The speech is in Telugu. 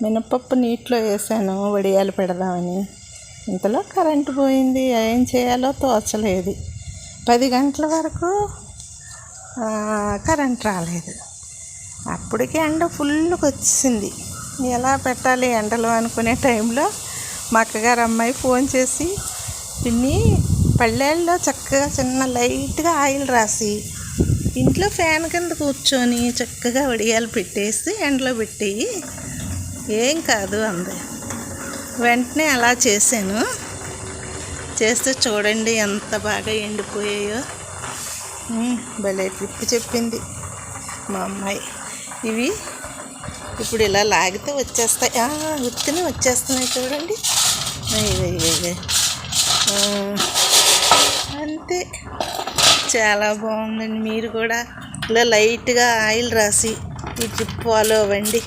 మినపప్పు నీటిలో వేసాను వడియాలు పెడదామని. ఇంతలో కరెంటు పోయింది. ఏం చేయాలో తోచలేదు. 10 గంటల వరకు కరెంట్ రాలేదు. అప్పటికే ఎండ ఫుల్గా వచ్చింది. ఎలా పెట్టాలి ఎండలో అనుకునే టైంలో మా అక్కగారు అమ్మాయి ఫోన్ చేసి, పిన్ని పళ్ళేళ్ళలో చక్కగా చిన్న లైట్గా ఆయిల్ రాసి ఇంట్లో ఫ్యాన్ కింద కూర్చొని చక్కగా వడియాలు పెట్టేసి ఎండలో పెట్టేయి, ఏం కాదు అంది. వెంటనే అలా చేశాను. చేస్తే చూడండి ఎంత బాగా ఎండిపోయాయో. భలే ట్రిప్ చెప్పింది మా అమ్మాయి. ఇవి ఇప్పుడు ఇలా లాగితే వచ్చేస్తాయి. ఉత్తిని వచ్చేస్తున్నాయి చూడండి. అంతే, చాలా బాగుందండి. మీరు కూడా ఇలా లైట్గా ఆయిల్ రాసి ఈ ట్రిప్ ఫాలో అవ్వండి.